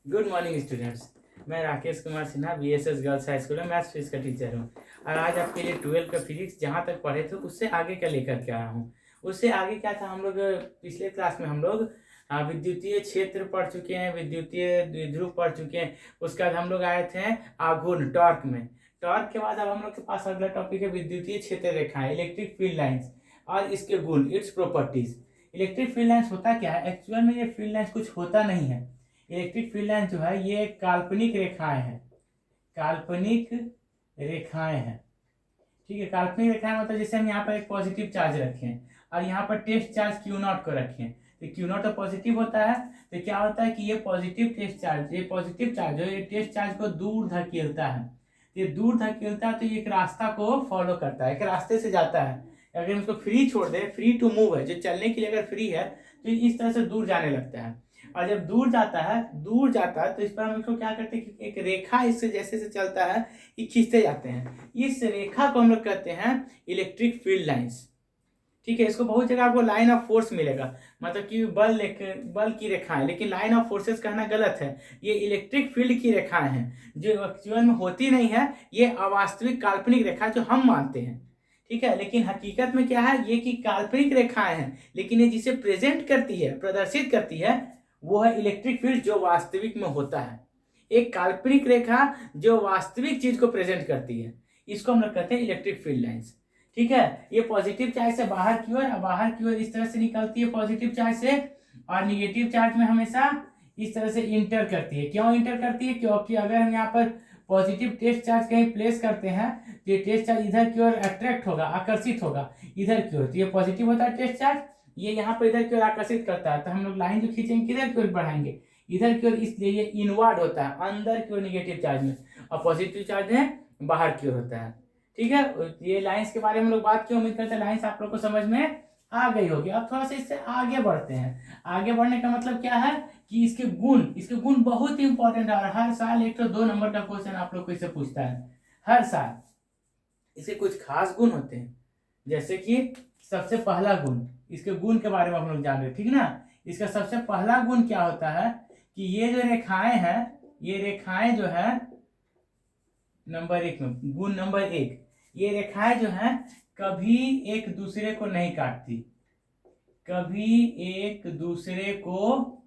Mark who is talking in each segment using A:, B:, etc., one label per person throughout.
A: Good morning students. मैं Rakesh Kumar Sinha BSS girls high school में maths physics का टीचर हूँ और आज आपके लिए 12 का फिजिक्स जहाँ तक पढ़े थे उससे आगे का लेकर के आया हूँ। उससे आगे क्या था, हम लोग पिछले क्लास में हम लोग विद्युतीय क्षेत्र पढ़ चुके हैं, विद्युतीय द्विध्रुव पढ़ चुके हैं। उसके बाद हम लोग आए थे आघूर्ण टॉर्क में। टॉर्क के बाद अब हम लोग के पास अगला टॉपिक है विद्युतीय क्षेत्र रेखाएं, इलेक्ट्रिक फील्ड लाइन्स और इसके गुण, its properties. Electric field lines होता क्या है? एक्चुअल में ये फील्ड लाइन्स कुछ होता नहीं है। इलेक्ट्रिक फील्ड लाइन जो है ये काल्पनिक रेखाएं हैं, काल्पनिक रेखाएं हैं। ठीक है, काल्पनिक रेखाएं मतलब जैसे हम यहाँ पर एक पॉजिटिव चार्ज रखें और यहाँ पर टेस्ट चार्ज क्यू नॉट को रखें, तो क्यू नॉट तो पॉजिटिव होता है। तो क्या होता है कि ये पॉजिटिव टेस्ट चार्ज, ये पॉजिटिव चार्ज है, ये टेस्ट चार्ज को दूर धकेलता है। ये दूर धकेलता है तो ये एक रास्ता को फॉलो करता है, एक रास्ते से जाता है। अगर इसको फ्री छोड़ दे, फ्री टू मूव है, जो चलने के लिए अगर फ्री है तो इस तरह से दूर जाने लगता है। और जब दूर जाता है तो इस पर हम इसको क्या करते हैं कि एक रेखा इससे जैसे से चलता है ये खींचते जाते हैं। इस रेखा को हम लोग कहते हैं इलेक्ट्रिक फील्ड लाइंस। ठीक है, इसको बहुत जगह आपको लाइन ऑफ फोर्स मिलेगा, मतलब कि बल की रेखाएं, लेकिन लाइन ऑफ फोर्सेस कहना गलत है। ये इलेक्ट्रिक फील्ड की रेखाएं हैं जो एक्चुअल में होती नहीं है, ये अवास्तविक काल्पनिक रेखा जो हम मानते हैं। ठीक है, लेकिन हकीकत में क्या है, ये कि काल्पनिक रेखाएं हैं, लेकिन ये जिसे प्रेजेंट करती है, प्रदर्शित करती है, वो है इलेक्ट्रिक फील्ड जो वास्तविक में होता है। एक काल्पनिक रेखा जो वास्तविक चीज को प्रेजेंट करती है, इसको हम लोग कहते हैं इलेक्ट्रिक फील्ड लाइंस। ठीक है, ये पॉजिटिव चार्ज से बाहर की ओर इस तरह से निकलती है पॉजिटिव चार्ज से, और निगेटिव चार्ज में हमेशा इस तरह से इंटर करती है। क्यों इंटर करती है? क्योंकि अगर हम यहाँ पर पॉजिटिव टेस्ट चार्ज कहीं प्लेस करते हैं तो ये टेस्ट चार्ज इधर की ओर अट्रैक्ट होगा, आकर्षित होगा इधर की ओर। तो ये पॉजिटिव होता है टेस्ट चार्ज, ये यहाँ पर इधर की ओर आकर्षित करता है, तो हम लोग लाइन जो खींचेंगे किधर की ओर बढ़ाएंगे, इधर की ओर, इसलिए ये इनवर्ड होता है, अंदर की ओर निगेटिव चार्ज में, और पॉजिटिव चार्ज में बाहर की ओर होता है। ठीक है, ये लाइंस के बारे में हम लोग बात की, उम्मीद करते हैं लाइंस आप लोग को समझ में आ गई होगी। अब थोड़ा सा इससे आगे बढ़ते हैं। आगे बढ़ने का मतलब क्या है कि इसके गुण बहुत ही इंपॉर्टेंट है, और हर साल 1 तो 2 नंबर का क्वेश्चन आप लोग को इससे पूछता है हर साल। इसके कुछ खास गुण होते हैं, जैसे कि सबसे पहला गुण, इसके गुण के बारे में हम लोग जान रहे, ठीक ना। इसका सबसे पहला गुण क्या होता है कि ये जो रेखाएं हैं, ये रेखाएं जो है नंबर 1 में, गुण नंबर 1, ये रेखाएं जो हैं कभी एक दूसरे को नहीं काटती, कभी एक दूसरे को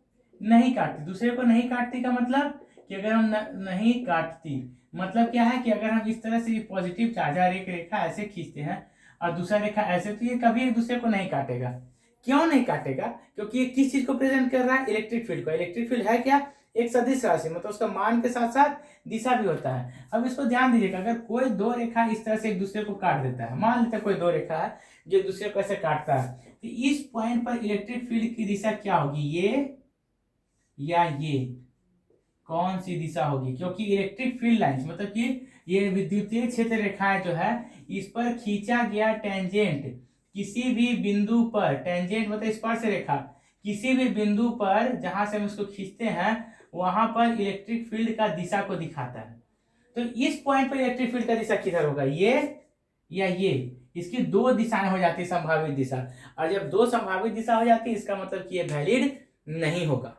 A: नहीं काटती। दूसरे को नहीं काटती का मतलब कि अगर हम नहीं काटती, मतलब क्या है कि अगर हम इस तरह से पॉजिटिव चार्ज और एक रेखा ऐसे खींचते हैं और दूसरा रेखा ऐसे, तो ये कभी एक दूसरे को नहीं काटेगा। क्यों नहीं काटेगा? क्योंकि ये किस चीज को प्रेजेंट कर रहा है? इलेक्ट्रिक फील्ड को। इलेक्ट्रिक फील्ड है क्या? एक सदिश राशि, मतलब उसका मान के साथ साथ दिशा भी होता है। अब इसको ध्यान दीजिएगा, अगर कोई दो रेखा इस तरह से एक दूसरे को काट देता है, मान लेते हैं कोई दो रेखा है जो एक दूसरे को ऐसे काटता है, तो इस पॉइंट पर इलेक्ट्रिक फील्ड की दिशा क्या होगी? ये या ये, कौन सी दिशा होगी? क्योंकि इलेक्ट्रिक फील्ड लाइंस मतलब कि ये विद्युतीय क्षेत्र रेखाएं जो है, इस पर खींचा गया टेंजेंट किसी भी बिंदु पर, टेंजेंट मतलब स्पर्श रेखा, किसी भी बिंदु पर जहां से हम इसको खींचते हैं वहां पर इलेक्ट्रिक फील्ड का दिशा को दिखाता है। तो इस पॉइंट पर इलेक्ट्रिक फील्ड का दिशा किधर होगा? ये या ये। इसकी दो दिशाएं हो जाती है, संभावित दिशा, और जब दो संभावित दिशा हो जाती है इसका मतलब कि ये वैलिड नहीं होगा।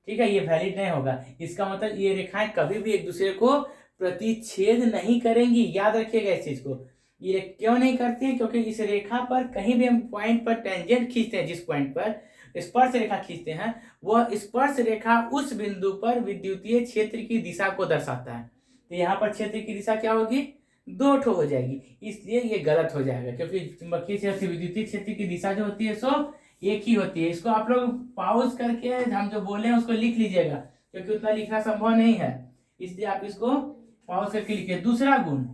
A: ठीक है, ये वैलिड नहीं होगा। इसका मतलब ये रेखाएं कभी भी एक दूसरे को प्रतिच्छेद नहीं करेंगी, याद रखिएगा इस चीज को। ये क्यों नहीं करती है? क्योंकि इस रेखा पर कहीं भी हम पॉइंट पर टेंजेंट खींचते हैं, जिस पॉइंट पर स्पर्श रेखा खींचते हैं, वह स्पर्श रेखा उस बिंदु पर विद्युतीय क्षेत्र की दिशा को दर्शाता है। तो यहाँ पर क्षेत्र की दिशा क्या होगी? दो ठो हो जाएगी, इसलिए ये गलत हो जाएगा, क्योंकि चुंबकीय क्षेत्र विद्युतीय क्षेत्र की दिशा जो होती है सो एक ही होती है। इसको आप लोग पॉज करके हम जो बोले हैं उसको लिख लीजिएगा, क्योंकि उतना लिखना संभव नहीं है, इसलिए आप इसको पॉज करके लिखिए। दूसरा गुण,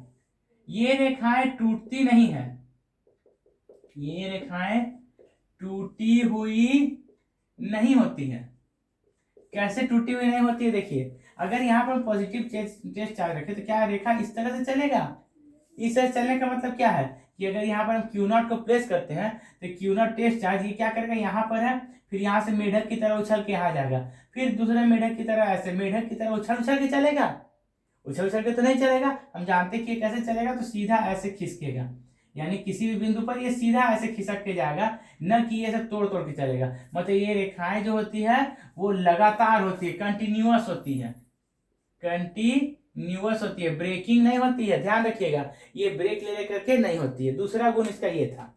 A: ये रेखाएं टूटती नहीं है, ये रेखाएं टूटी हुई नहीं होती है। कैसे टूटी हुई नहीं होती है? देखिए, अगर यहाँ पर पॉजिटिव टेस्ट चार्ज रखे तो क्या रेखा इस तरह से चलेगा? इस तरह चलने का मतलब क्या है कि अगर यहाँ पर हम क्यू नॉट को प्लेस करते हैं तो क्यू नॉट टेस्ट चार्ज ये क्या करेगा, यहाँ पर है, फिर यहाँ से मेढक की तरह उछल के यहाँ जाएगा, फिर दूसरे मेढक की तरह ऐसे मेढक की तरह उछल उछल के चलेगा। उछल उछल के तो नहीं चलेगा, हम जानते कि कैसे चलेगा, तो सीधा ऐसे खिसकेगा। यानी किसी भी बिंदु पर ये सीधा ऐसे खिसक के जाएगा, न कि ये सब तोड़ तोड़ के चलेगा। मतलब ये रेखाएं जो होती है वो लगातार होती है, कंटिन्यूअस होती है, कंटिन्यूअस होती है, ब्रेकिंग नहीं होती है, ध्यान रखिएगा, ये ब्रेक ले करके नहीं होती है। दूसरा गुण इसका ये था।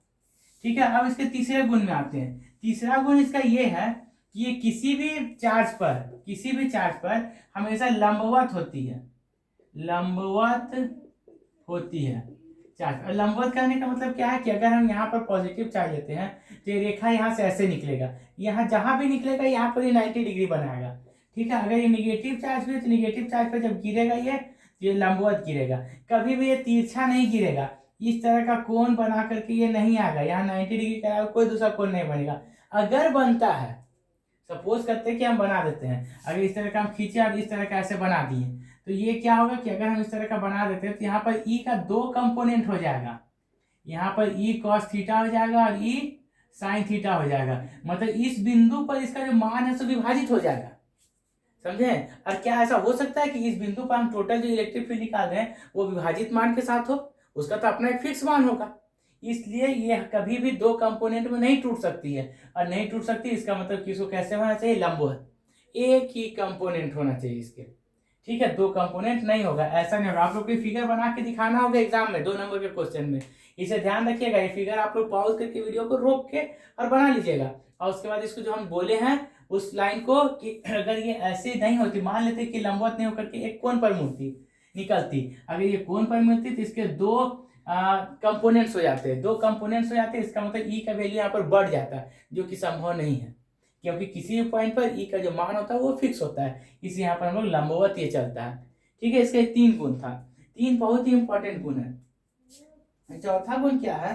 A: ठीक है, अब इसके तीसरे गुण में आते हैं। तीसरा गुण इसका ये है कि ये किसी भी चार्ज पर हमेशा लंबवत होती है, लंबवत होती है चार्ज। और लंबवत कहने का मतलब क्या है कि अगर हम यहाँ पर पॉजिटिव चार्ज लेते हैं तो ये रेखा यहाँ से ऐसे निकलेगा, यहाँ जहां भी निकलेगा यहाँ पर ये 90 डिग्री बनाएगा। ठीक है, अगर ये निगेटिव चार्ज भी तो निगेटिव चार्ज पर जब गिरेगा ये लंबवत गिरेगा, कभी भी ये तिरछा नहीं गिरेगा, इस तरह का कोण बना करके ये नहीं आएगा, यहाँ 90 डिग्री का कोई दूसरा कोण नहीं बनेगा। अगर बनता है, सपोज करते हैं कि हम बना देते हैं, अगर इस तरह का हम खींचे और इस तरह का ऐसे बना दिए, तो ये क्या होगा कि अगर हम इस तरह का बना देते हैं तो यहाँ पर ई का 2 कंपोनेंट हो जाएगा, यहाँ पर ई कॉस थीटा हो जाएगा और ई साइन थीटा हो जाएगा। मतलब इस बिंदु पर इसका जो मान है सो विभाजित हो जाएगा, समझे। और क्या ऐसा हो सकता है कि इस बिंदु पर हम टोटल जो इलेक्ट्रिक फील्ड निकाल रहे हैं वो विभाजित मान के साथ हो? उसका तो अपना एक फिक्स मान होगा, इसलिए ये कभी भी 2 कंपोनेंट में नहीं टूट सकती है। और नहीं टूट सकती इसका मतलब कि इसको कैसे होना चाहिए, लंबवत, एक ही कंपोनेंट होना चाहिए इसके। ठीक है, 2 कंपोनेंट नहीं होगा, ऐसा नहीं होगा। आप लोग को फिगर बना के दिखाना होगा एग्जाम में 2 नंबर के क्वेश्चन में, इसे ध्यान रखिएगा। ये फिगर आप लोग पॉज करके वीडियो को रोक के और बना लीजिएगा। और उसके बाद इसको जो हम बोले हैं उस लाइन को कि अगर ये ऐसे नहीं होती, मान लेते कि लंबवत नहीं होकर के एक कोण पर मुड़ती निकलती, अगर ये कोण पर मिलती तो इसके 2 कंपोनेंट्स हो जाते हैं, 2 कंपोनेंट्स हो जाते हैं। इसका मतलब ई का वैल्यू यहाँ पर बढ़ जाता है, जो कि संभव नहीं है, क्योंकि किसी भी पॉइंट पर ई का जो मान होता है वो फिक्स होता है, इसी यहाँ पर हम लोग लंबवत ये चलता है। ठीक है, इसके 3 गुण था, 3 बहुत ही इंपॉर्टेंट गुण है। चौथा गुण क्या है,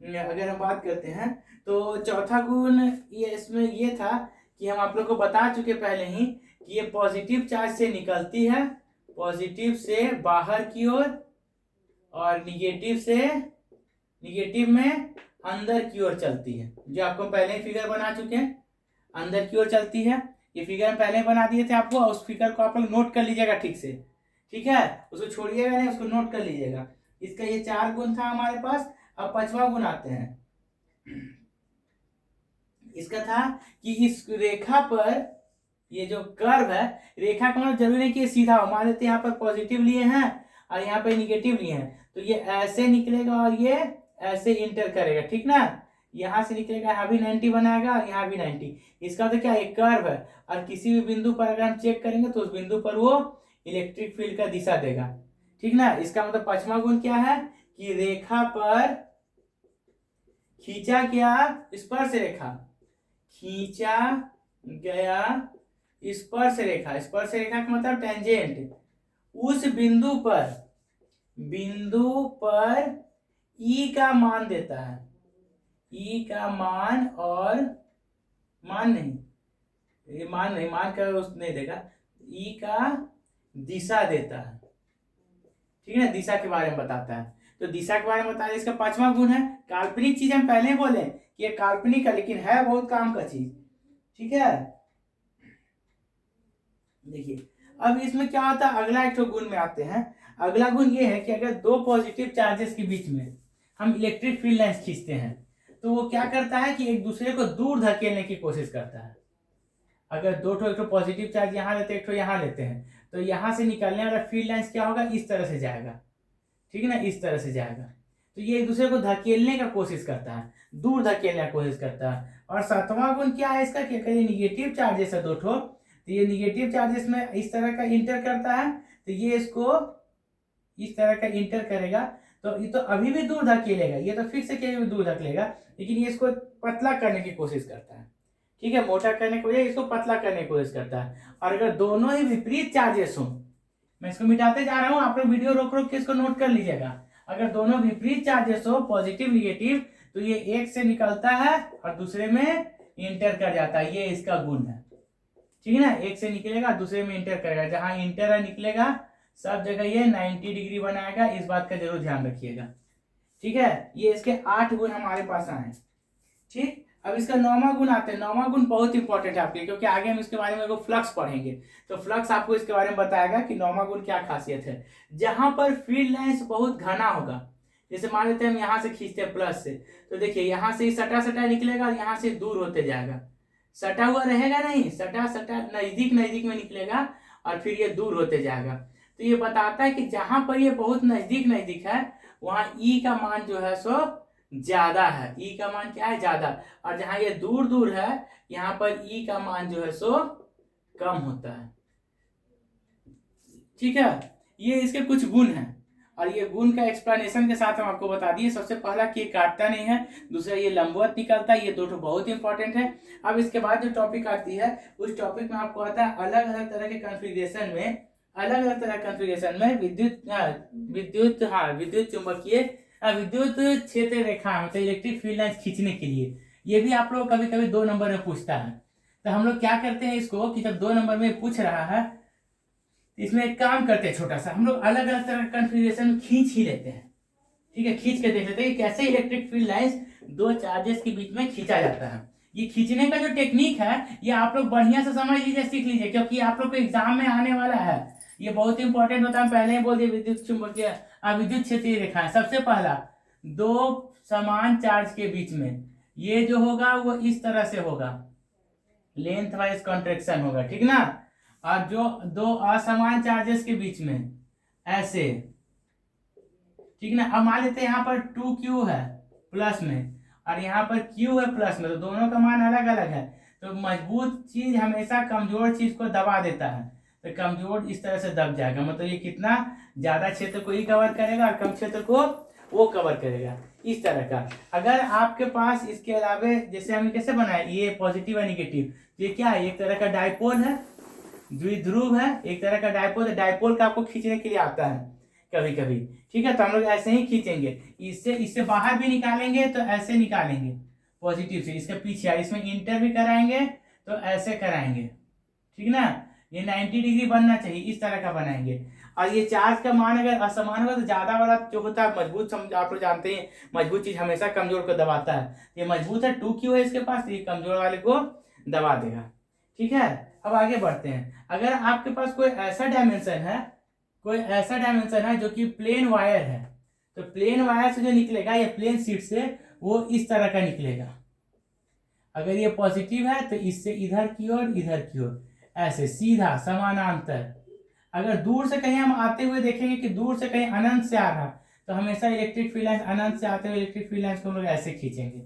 A: अगर हम बात करते हैं तो चौथा गुण ये इसमें ये था कि हम आप लोग को बता चुके पहले ही कि ये पॉजिटिव चार्ज से निकलती है, पॉजिटिव से बाहर की ओर, और निगेटिव में अंदर की ओर चलती है, जो आपको पहले ही फिगर बना चुके हैं, अंदर की ओर चलती है। ये फिगर हम पहले बना दिए थे आपको, उस फिगर को आप लोग नोट कर लीजिएगा ठीक से। ठीक है, उसको छोड़िएगा नहीं, उसको नोट कर लीजिएगा। इसका ये 4 गुण था हमारे पास। अब 5वां गुण आते हैं। इसका था कि इस रेखा पर ये जो कर्व है, रेखा का मतलब जरूरी नहीं कि ये सीधा हो, मान लेते हैं यहाँ पर पॉजिटिव लिए हैं और यहाँ पर निगेटिव लिए हैं, तो ये ऐसे निकलेगा और ये ऐसे इंटर करेगा, ठीक ना। यहाँ से निकलेगा, यहाँ भी 90 बनाएगा और यहाँ भी 90। इसका तो क्या, एक कर्व है, और किसी भी बिंदु पर अगर हम चेक करेंगे तो उस बिंदु पर वो इलेक्ट्रिक फील्ड का दिशा देगा, ठीक ना। इसका मतलब 5वां गुण क्या है कि रेखा पर खींचा गया स्पर्श रेखा, खींचा गया स्पर्श रेखा, स्पर्श रेखा का मतलब टेंजेंट, उस बिंदु पर ई का मान देता है, ई का मान, और मान का उस नहीं देगा, ई का दिशा देता है, ठीक है ना, दिशा के बारे में बताता है। तो दिशा के बारे में बताया, इसका 5वां गुण है। काल्पनिक चीज हम पहले बोले कि ये काल्पनिक है लेकिन है बहुत काम का चीज, ठीक है। देखिए अब इसमें क्या होता है, अगला एक गुण में आते हैं। अगला गुण ये है कि अगर 2 पॉजिटिव चार्जेस के बीच में हम इलेक्ट्रिक फील्ड लाइंस खींचते हैं तो वो क्या करता है कि एक दूसरे को दूर धकेलने की कोशिश करता है। अगर एक तो पॉजिटिव चार्ज यहाँ लेते हैं, एक तो यहाँ लेते हैं, तो यहाँ से निकलने वाला फील्ड लाइंस क्या होगा, इस तरह से जाएगा, ठीक है ना, इस तरह से जाएगा। तो ये एक दूसरे को धकेलने का कोशिश करता है, दूर धकेलने का कोशिश करता है। और 7वां गुण क्या है इसका कि अगर ये निगेटिव चार्जेस है 2 ठो, तो ये निगेटिव चार्जेस में इस तरह का इंटर करता है, तो ये इसको इस तरह का इंटर करेगा, तो ये तो अभी भी दूर धकेलेगा, ये तो फिक्स है कि भी दूर धकेलेगा, लेकिन ये इसको पतला करने की कोशिश करता है, ठीक है, मोटा करने की बजाय इसको पतला करने की कोशिश करता है। और अगर दोनों ही विपरीत चार्जेस हो, मैं इसको मिटाते जा रहा हूँ, आप लोग वीडियो रोक रोक के इसको नोट कर लीजिएगा। अगर दोनों विपरीत चार्जेस हो, पॉजिटिव निगेटिव, तो ये एक से निकलता है और दूसरे में इंटर कर जाता है, ये इसका गुण है, ठीक है ना। एक से निकलेगा दूसरे में इंटर करेगा, जहां इंटर निकलेगा सब जगह ये 90 डिग्री बनाएगा, इस बात का जरूर ध्यान रखिएगा, ठीक है। ये इसके 8 गुण हमारे पास आए, ठीक। अब इसका 9वां गुण आते हैं। 9वां गुण बहुत इंपॉर्टेंट है आपके लिए, क्योंकि आगे हम इसके बारे में फ्लक्स पढ़ेंगे, तो फ्लक्स आपको इसके बारे में बताएगा कि 9वां गुण क्या खासियत है। जहां पर फील्ड लाइंस बहुत घना होगा, जैसे मान लेते हैं हम यहाँ से खींचते हैं प्लस से, तो देखिए यहाँ से सटा सटा निकलेगा और यहाँ से दूर होते जाएगा, सटा हुआ रहेगा नहीं, सटा सटा नजदीक नजदीक में निकलेगा और फिर ये दूर होते जाएगा। तो ये बताता है कि जहां पर ये बहुत नजदीक नजदीक है वहां ई का मान जो है सो ज्यादा है, ई का मान क्या है, ज्यादा। और जहां ये दूर दूर है यहाँ पर ई का मान जो है सो कम होता है। ठीक है, ये इसके कुछ गुण हैं और ये गुण का एक्सप्लेनेशन के साथ हम आपको बता दिए। सबसे पहला कि ये काटता नहीं है, दूसरा ये लंबवत निकलता है, ये दो बहुत इंपॉर्टेंट है। अब इसके बाद जो टॉपिक आती है उस टॉपिक में आपको आता है अलग अलग तरह के कॉन्फ़िगरेशन में, अलग अलग तरह कॉन्फ़िगरेशन में विद्युत चुंबकीय विद्युत क्षेत्र रेखा मतलब इलेक्ट्रिक फील्ड लाइन खींचने के लिए। ये भी आप लोग कभी कभी 2 नंबर में पूछता है, तो हम लोग क्या करते हैं इसको कि जब 2 नंबर में पूछ रहा है इसमें एक काम करते हैं छोटा सा, हम लोग अलग अलग तरह का कॉन्फ़िगरेशन खींच ही लेते हैं। ठीक है, खींच के देख लेते हैं कि कैसे इलेक्ट्रिक फील्ड लाइंस 2 चार्जेस के बीच में खींचा जाता है। ये खींचने का जो टेक्निक है ये आप लोग बढ़िया से समझ लीजिए, सीख लीजिए, क्योंकि आप लोग को एग्जाम में आने वाला है, ये बहुत इंपॉर्टेंट होता है। पहले ही बोल दिए विद्युत चुंबकीय विद्युत क्षेत्रीय रेखाएं। सबसे पहला 2 समान चार्ज के बीच में ये जो होगा वो इस तरह से होगा, लेंथ वाइज कॉन्ट्रैक्शन होगा, ठीक ना। और जो 2 असमान चार्जेस के बीच में ऐसे, ठीक ना। अब मान लेते हैं यहाँ पर 2q है प्लस में और यहाँ पर q है प्लस में, तो दोनों का मान अलग अलग है। तो मजबूत चीज हमेशा कमजोर चीज को दबा देता है, तो कमजोर इस तरह से दब जाएगा, मतलब ये कितना ज्यादा क्षेत्र को ही कवर करेगा और कम क्षेत्र को वो कवर करेगा, इस तरह का। अगर आपके पास इसके अलावे जैसे हम कैसे बनाए, ये पॉजिटिव है निगेटिव, तो ये क्या है, एक तरह का डायपोल है, द्विध्रुव है, एक तरह का डायपोल है। डायपोल का आपको खींचने के लिए आता है कभी कभी, ठीक है। तो हम लोग ऐसे ही खींचेंगे, इससे बाहर भी निकालेंगे तो ऐसे निकालेंगे पॉजिटिव से, इसके पीछे इसमें इंटर भी कराएंगे तो ऐसे कराएंगे, ठीक ना। ये 90 डिग्री बनना चाहिए, इस तरह का बनाएंगे। और ये चार्ज का मान अगर असमान होगा तो ज्यादा वाला जो होता है मजबूत, समझ आप लोग जानते हैं मजबूत चीज हमेशा कमजोर को दबाता है। ये मजबूत है, 2q है इसके पास, तो ये कमजोर वाले को दबा देगा, ठीक है। अब आगे बढ़ते हैं। अगर आपके पास कोई ऐसा डायमेंशन है जो कि प्लेन वायर है, तो प्लेन वायर से जो निकलेगा ये प्लेन शीट से वो इस तरह का निकलेगा। अगर ये पॉजिटिव है तो इससे इधर की ओर इधर की ओर ऐसे सीधा समानांतर। अगर दूर से कहीं हम आते हुए देखेंगे कि दूर से कहीं अनंत से आ रहा, तो हमेशा इलेक्ट्रिक फील्ड लाइन अनंत से आते हुए इलेक्ट्रिक फील्ड लाइंस को हम लोग ऐसे खींचेंगे,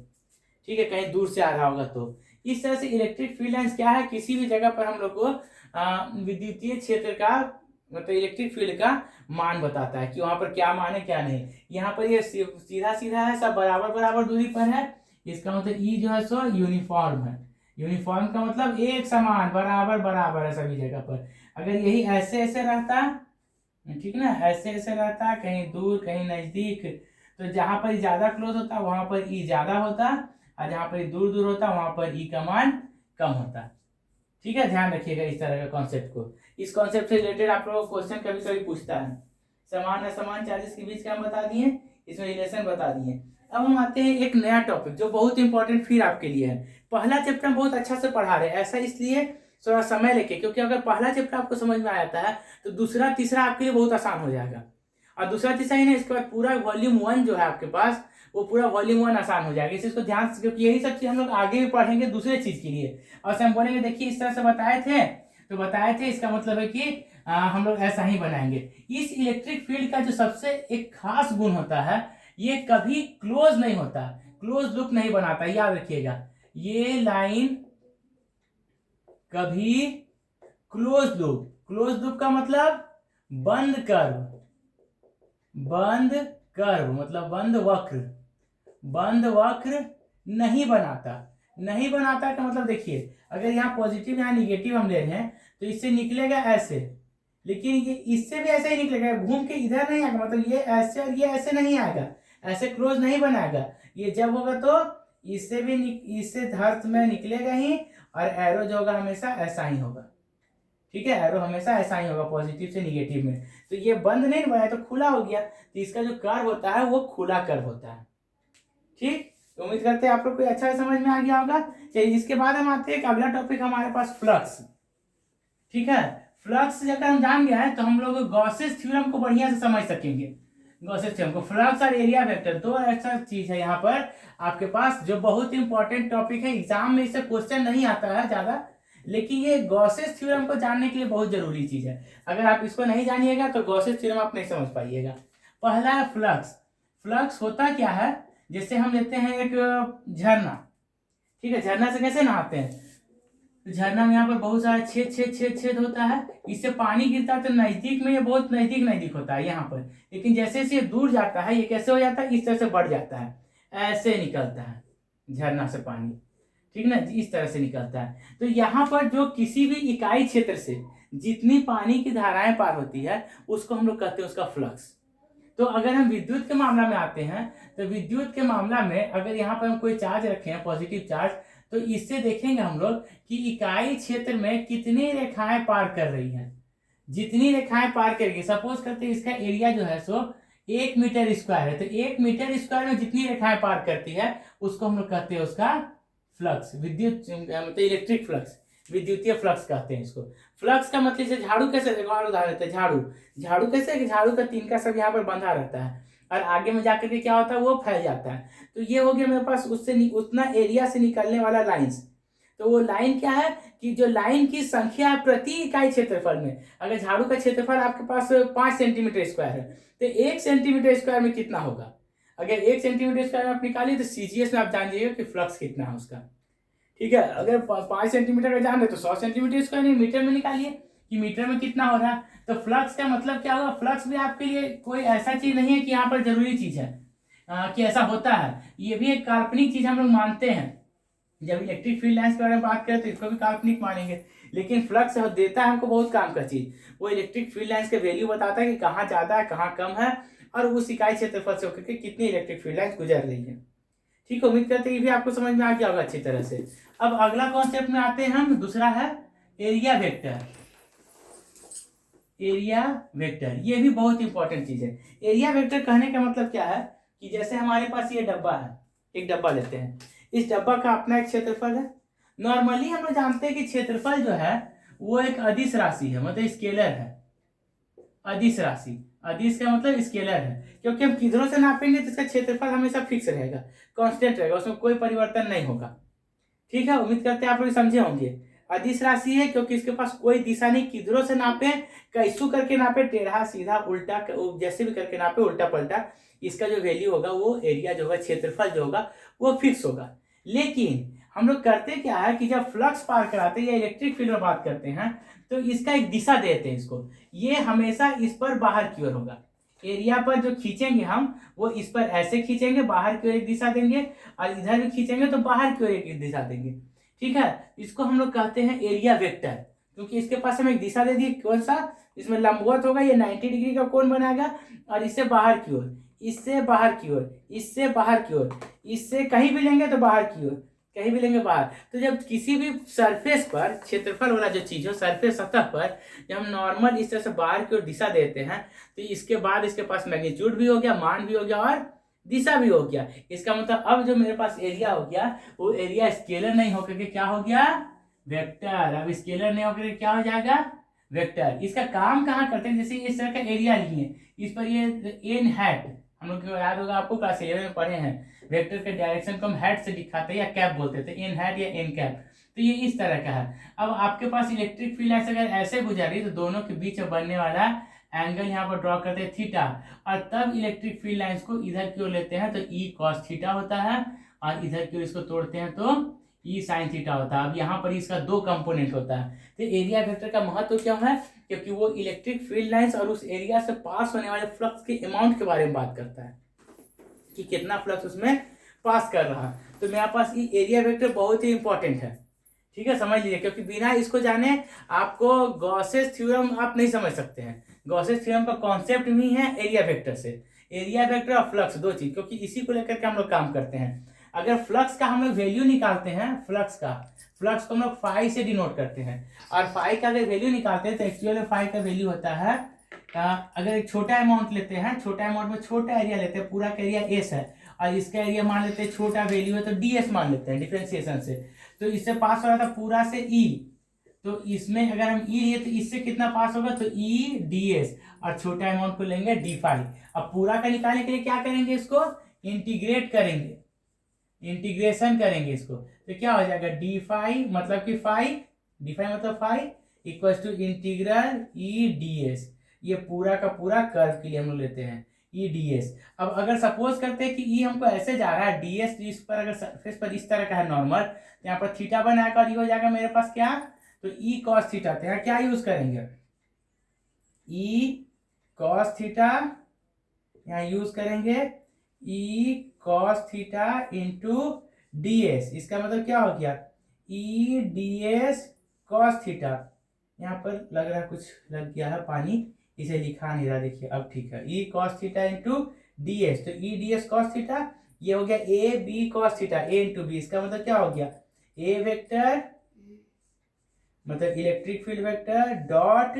A: ठीक है, कहीं दूर से आ रहा होगा तो। इस तरह से इलेक्ट्रिक फील्ड लाइंस क्या है, किसी भी जगह पर हम लोग को विद्युतीय क्षेत्र का मतलब इलेक्ट्रिक फील्ड का मान बताता है कि वहां पर क्या मान है क्या नहीं। यहाँ पर ये सीधा सीधा है, सब बराबर बराबर दूरी पर है, इसका मतलब ई जो है सो यूनिफॉर्म है। यूनिफॉर्म का मतलब एक समान बराबर बराबर है सभी जगह पर। अगर यही ऐसे ऐसे रहता, ठीक ना, ऐसे ऐसे रहता, कहीं दूर कहीं नजदीक, तो जहां पर ज्यादा क्लोज होता वहां पर ई ज्यादा होता और जहां पर दूर दूर होता वहां पर ई का मान कम होता, ठीक है। ध्यान रखिएगा इस तरह का कॉन्सेप्ट को। इस कॉन्सेप्ट से रिलेटेड आप लोगों को क्वेश्चन कभी कभी पूछता है। समान असमान चार्जेस के बीच का हम बता दिए, इसमें रिलेशन बता दिए। अब हम आते हैं एक नया टॉपिक जो बहुत इंपॉर्टेंट फिर आपके लिए है। पहला चैप्टर बहुत अच्छा से पढ़ा रहे हैं, ऐसा इसलिए थोड़ा समय लेके, क्योंकि अगर पहला चैप्टर आपको समझ में आ जाता है तो दूसरा तीसरा आपके लिए बहुत आसान हो जाएगा। और दूसरा तीसरा ही नहीं, इसके बाद पूरा वॉल्यूम 1 जो है आपके पास, वो पूरा वॉल्यूम 1 आसान हो जाएगा। इसको ध्यान से, क्योंकि यही सब चीज हम लोग आगे भी पढ़ेंगे दूसरे चीज के लिए। और हम बोलेंगे देखिए इस तरह से बताए थे, इसका मतलब है कि हम लोग ऐसा ही बनाएंगे। इस इलेक्ट्रिक फील्ड का जो सबसे एक खास गुण होता है, ये कभी क्लोज नहीं होता, क्लोज लूप नहीं बनाता, याद रखिएगा। ये लाइन कभी क्लोज लूप का मतलब बंद कर्व मतलब बंद वक्र नहीं बनाता का मतलब देखिए, अगर यहाँ पॉजिटिव यहाँ निगेटिव हम ले रहे हैं तो इससे निकलेगा ऐसे, लेकिन ये इससे भी ऐसे ही निकलेगा, घूम के इधर नहीं आएगा, मतलब ये ऐसे और ये ऐसे नहीं आएगा, ऐसे क्लोज नहीं बनाएगा। ये जब होगा तो इससे धर्त में निकलेगा ही, और एरो जो होगा हमेशा ऐसा ही होगा, ठीक है। एरो हमेशा ऐसा ही होगा पॉजिटिव से निगेटिव में। तो ये बंद नहीं बनाया तो खुला हो गया, तो इसका जो कर्व होता है वो खुला कर्व होता है, ठीक। तो उम्मीद करते हैं आप लोग को अच्छा समझ में आ गया होगा। चलिए इसके बाद हम आते हैं अगला टॉपिक हमारे पास फ्लक्स, ठीक है। फ्लक्स अगर हम जान गया है तो हम लोग गॉसेस थ्योरम को बढ़िया से समझ सकेंगे। गॉसेस थ्योरम को। फ्लक्स और एरिया वेक्टर दो ऐसा चीज है यहाँ पर आपके पास जो बहुत इंपॉर्टेंट टॉपिक है, एग्जाम में इससे क्वेश्चन नहीं आता है ज्यादा, लेकिन ये गॉसेस थ्योरम को जानने के लिए बहुत जरूरी चीज है। अगर आप इसको नहीं जानिएगा तो गॉसेस थ्योरम आप नहीं समझ पाइएगा। पहला है फ्लक्स। फ्लक्स होता क्या है, जैसे हम लेते हैं एक झरना, ठीक है, झरना से कैसे नहाते हैं, तो झरना में यहाँ पर बहुत सारा छेद छेद छेद छेद होता है, इससे पानी गिरता है तो नजदीक में ये बहुत नजदीक नजदीक होता है यहाँ पर, लेकिन जैसे जैसे दूर जाता है ये कैसे हो जाता है, इस तरह से बढ़ जाता है, ऐसे निकलता है झरना से पानी, ठीक ना, इस तरह से निकलता है। तो यहाँ पर जो किसी भी इकाई क्षेत्र से जितनी पानी की धाराएं पार होती है उसको हम लोग कहते हैं उसका फ्लक्स। तो अगर हम विद्युत के मामला में आते हैं तो विद्युत के मामला में अगर यहाँ पर हम कोई चार्ज रखे हैं पॉजिटिव चार्ज, तो इससे देखेंगे हम लोग कि इकाई क्षेत्र में कितनी रेखाएं पार कर रही हैं। जितनी रेखाएं पार करेगी, सपोज करते हैं इसका एरिया जो है सो 1 मीटर स्क्वायर है, तो 1 मीटर स्क्वायर में जितनी रेखाएं पार करती है उसको हम लोग कहते हैं उसका फ्लक्स, विद्युत मतलब इलेक्ट्रिक फ्लक्स, विद्युतीय फ्लक्स कहते हैं इसको। फ्लक्स का मतलब जैसे झाड़ू कैसे, उदाहरण देते हैं, झाड़ू, झाड़ू कैसे कि झाड़ू का तिनका सब यहाँ पर बंधा रहता है और आगे में जाकर के क्या होता है वो फैल जाता है। तो ये हो गया मेरे पास उससे उतना एरिया से निकलने वाला लाइन्स। तो वो लाइन क्या है कि जो लाइन की संख्या प्रति इकाई क्षेत्रफल में, अगर झाड़ू का क्षेत्रफल आपके पास 5 सेंटीमीटर स्क्वायर है तो 1 सेंटीमीटर स्क्वायर में कितना होगा, अगर 1 सेंटीमीटर स्क्वायर में आप निकालिए तो सीजीएस में आप जान जाइएगा कि फ्लक्स कितना है उसका, ठीक है। अगर 5 सेंटीमीटर का जान है तो 100 सेंटीमीटर स्क्वायर नहीं, मीटर में निकालिए कि मीटर में कितना हो रहा है। तो फ्लक्स का मतलब क्या होगा, फ्लक्स भी आपके लिए कोई ऐसा चीज नहीं है कि यहाँ पर जरूरी चीज है कि ऐसा होता है, ये भी एक काल्पनिक चीज हम लोग मानते हैं। जब इलेक्ट्रिक फील्ड लाइन्स के बारे में बात करें तो इसको भी काल्पनिक मानेंगे, लेकिन फ्लक्स देता है हमको बहुत काम का चीज। वो इलेक्ट्रिक फील्ड लाइन्स के वैल्यू बताता है कि कहाँ ज्यादा है कहाँ कम है और उस इकाई क्षेत्रफल से होकर के कितनी इलेक्ट्रिक फील्ड लाइन्स गुजर रही है। ठीक है, उम्मीद करते हैं ये भी आपको समझ में आ गया होगा अच्छी तरह से। अब अगला कॉन्सेप्ट में आते हैं हम, दूसरा है एरिया वेक्टर। एरिया वेक्टर ये भी बहुत इंपॉर्टेंट चीज है। एरिया वेक्टर कहने का मतलब क्या है कि जैसे हमारे पास ये डब्बा है, एक डब्बा लेते हैं, इस डब्बा का अपना एक क्षेत्रफल है। नॉर्मली हम लोग जानते हैं कि क्षेत्रफल जो है वो एक अदिश राशि है, मतलब स्केलर है। अदिश राशि, अदिश का मतलब स्केलर है, क्योंकि हम किधरों से नापेंगे तो इसका क्षेत्रफल हमेशा फिक्स रहेगा, कांस्टेंट रहेगा, उसमें कोई परिवर्तन नहीं होगा। ठीक है, उम्मीद करते हैं आप लोग समझे होंगे। अदिश राशि है क्योंकि इसके पास कोई दिशा नहीं, किधरों से नापे, कैसू करके नापे, टेढ़ा सीधा उल्टा जैसे भी करके नापे, उल्टा पलटा, इसका जो वैल्यू होगा वो एरिया जो होगा, क्षेत्रफल जो होगा वो फिक्स होगा। लेकिन हम लोग करते क्या है कि जब फ्लक्स पार कराते हैं या इलेक्ट्रिक फील्ड में बात करते हैं तो इसका एक दिशा देते हैं इसको, ये हमेशा इस पर बाहर की ओर होगा। एरिया पर जो खींचेंगे हम वो इस पर ऐसे खींचेंगे, बाहर की ओर एक दिशा देंगे, और इधर भी खींचेंगे तो बाहर की ओर एक दिशा देंगे। ठीक है, इसको हम लोग कहते हैं एरिया वेक्टर, क्योंकि इसके पास हम एक दिशा दे दी, कौन सा, इसमें लंबवत होगा, ये 90 डिग्री का कोण बनाएगा, और इससे बाहर की ओर, इससे बाहर की ओर, इससे बाहर की ओर, इससे कहीं भी लेंगे तो बाहर की ओर, कहीं भी लेंगे बाहर। तो जब किसी भी सरफेस पर क्षेत्रफल वाला जो चीज हो, सरफेस सतह पर जब हम नॉर्मल इस तरह से बाहर की ओर दिशा देते हैं तो इसके बाद इसके पास मैग्नीट्यूड भी हो गया, मान भी हो गया और दिशा भी हो गया। इसका मतलब अब जो मेरे पास एरिया हो गया वो एरिया स्केलर नहीं होकर के क्या हो गया, वेक्टर। अब स्केलर नहीं होकर के क्या हो जाएगा, वेक्टर। इसका काम कहाँ करते हैं, जैसे इस तरह का एरिया लिए, इस पर ये एन हैट, हम लोग को याद होगा, आपको क्लास 11 में पढ़े हैं, वेक्टर के डायरेक्शन को हम हैट से दिखाते हैं या कैप बोलते थे, एन हैट या एन कैप। तो ये इस तरह का है। अब आपके पास इलेक्ट्रिक फील्ड अगर ऐसे गुजरी तो दोनों के बीच में बनने वाला एंगल यहाँ पर ड्रॉ करते हैं थीटा, और तब इलेक्ट्रिक फील्ड लाइंस को इधर की ओर लेते हैं तो ई कॉस थीटा होता है, और इधर की ओर इसको तोड़ते हैं तो ई साइन थीटा होता है। अब यहाँ पर इसका दो कंपोनेंट होता है। तो एरिया वेक्टर का महत्व क्या है, क्योंकि वो इलेक्ट्रिक फील्ड लाइंस और उस एरिया से पास होने वाले फ्लक्स के अमाउंट के बारे में बात करता है कि कितना फ्लक्स उसमें पास कर रहा है। तो मेरे पास ये एरिया वेक्टर बहुत ही इंपॉर्टेंट है। ठीक है, समझ लीजिए, क्योंकि बिना इसको जाने आपको गॉसेस थ्योरम आप नहीं समझ सकते हैं। गॉसेस थ्योरम का कॉन्सेप्ट भी है एरिया वेक्टर से, एरिया वेक्टर और फ्लक्स दो चीज, क्योंकि इसी को लेकर के हम लोग काम करते हैं। अगर फ्लक्स का हम लोग वैल्यू निकालते हैं, फ्लक्स को हम लोग फाई से डिनोट करते हैं, और फाई का अगर वैल्यू निकालते हैं तो एक्चुअली फाई का वैल्यू होता है, अगर एक छोटा अमाउंट लेते हैं, छोटा अमाउंट में छोटा एरिया लेते हैं, पूरा का एरिया एस है और इसका एरिया मान लेते हैं छोटा वैल्यू है तो डी एस मान लेते हैं डिफ्रेंसिएशन से, तो इससे पास हो रहा था पूरा से ई, तो इसमें अगर हम ई लिए तो इससे कितना पास होगा, तो ई डी एस, और छोटा अमाउंट को लेंगे डी फाई। अब पूरा का निकालने के लिए क्या करेंगे, इसको इंटीग्रेट करेंगे, इंटीग्रेशन करेंगे इसको, तो क्या हो जाएगा डी फाई मतलब कि फाई, डी फाई मतलब phi equal to integral E D S. ये पूरा का पूरा कर्व के लिए हम लोग लेते हैं ई डी एस। अब अगर सपोज करते हैं कि ई हमको ऐसे जा रहा है, डी एस इस पर अगर सरफेस पर इस तरह का है नॉर्मल, तो यहाँ पर थीटा बनाएगा और ये हो जाएगा मेरे पास क्या, तो ई कॉस थीटा। तो यहाँ क्या यूज करेंगे, ई कॉस थीटा, यहाँ यूज करेंगे ई cos theta into D S. इसका मतलब क्या हो गया, ई डी एस कॉस थीटा। यहाँ पर लग रहा है कुछ लग गया है पानी, इसे लिखा नहीं रहा, देखिए अब ठीक है, E cos theta into D S. तो E D S cos theta, ये हो गया A B cos theta, A into B. इसका मतलब क्या हो गया, ए वेक्टर मतलब electric field vector dot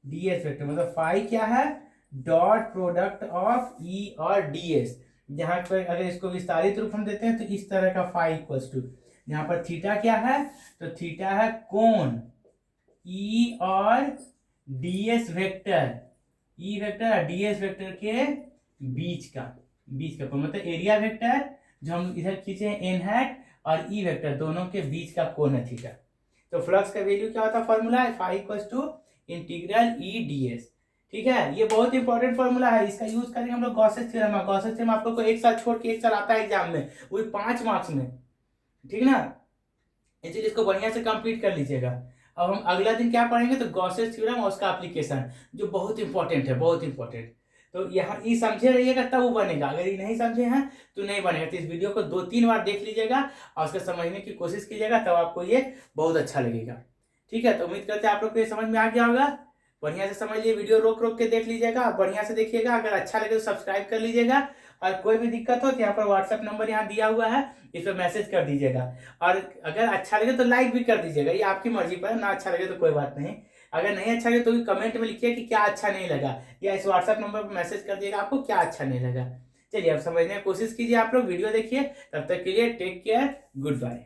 A: D S vector, मतलब फाई क्या है, डॉट प्रोडक्ट ऑफ ई और डी एस। यहाँ पर अगर इसको विस्तारित रूप हम देते हैं तो इस तरह का फाई इक्वल्स टू, यहाँ पर थीटा क्या है, तो थीटा है कोण ई और D S vector, E vector और डी एस वेक्टर के बीच का मतलब एरिया वेक्टर जो हम इधर खींचे हैं एन हैट, और ई वेक्टर दोनों के बीच का कोण है थीटा। तो फ्लक्स का वैल्यू क्या होता है, फॉर्मूला है phi equals to integral E D S. ठीक है, ये बहुत इंपॉर्टेंट फॉर्मूला है, इसका यूज करेंगे हम लोग गॉसेस थ्योरम। गॉसेस थ्योरम आप लोग को एक साल छोड़ के एक साल आता है एग्जाम में, वो 5 मार्क्स में, ठीक ना, इसलिए इसको बढ़िया से कंप्लीट कर लीजिएगा। अब हम अगला दिन क्या पढ़ेंगे, तो गॉसेस थ्योरम और उसका एप्लीकेशन, जो बहुत इंपॉर्टेंट है, बहुत इंपॉर्टेंट। तो यहाँ ये समझे रहिएगा तब वो बनेगा, अगर ये नहीं समझे हैं तो नहीं बनेगा। तो इस वीडियो को 2-3 बार देख लीजिएगा और उसको समझने की कोशिश कीजिएगा, तब आपको ये बहुत अच्छा लगेगा। ठीक है, तो उम्मीद करते हैं आप लोग को ये समझ में आ गया होगा। बढ़िया से समझ लिए, वीडियो रोक रोक के देख लीजिएगा, बढ़िया से देखिएगा, अगर अच्छा लगे तो सब्सक्राइब कर लीजिएगा, और कोई भी दिक्कत हो तो यहाँ पर व्हाट्सएप नंबर यहाँ दिया हुआ है, इस पर मैसेज कर दीजिएगा। और अगर अच्छा लगे तो लाइक भी कर दीजिएगा, ये आपकी मर्जी पर है, ना अच्छा लगे तो कोई बात नहीं। अगर नहीं अच्छा लगे तो भी कमेंट में लिखिए कि क्या अच्छा नहीं लगा, या इस व्हाट्सएप नंबर पर मैसेज कर दिएगा आपको क्या अच्छा नहीं लगा। चलिए अब समझने की कोशिश कीजिए, आप लोग वीडियो देखिए, तब तक के लिए टेक केयर, गुड बाय।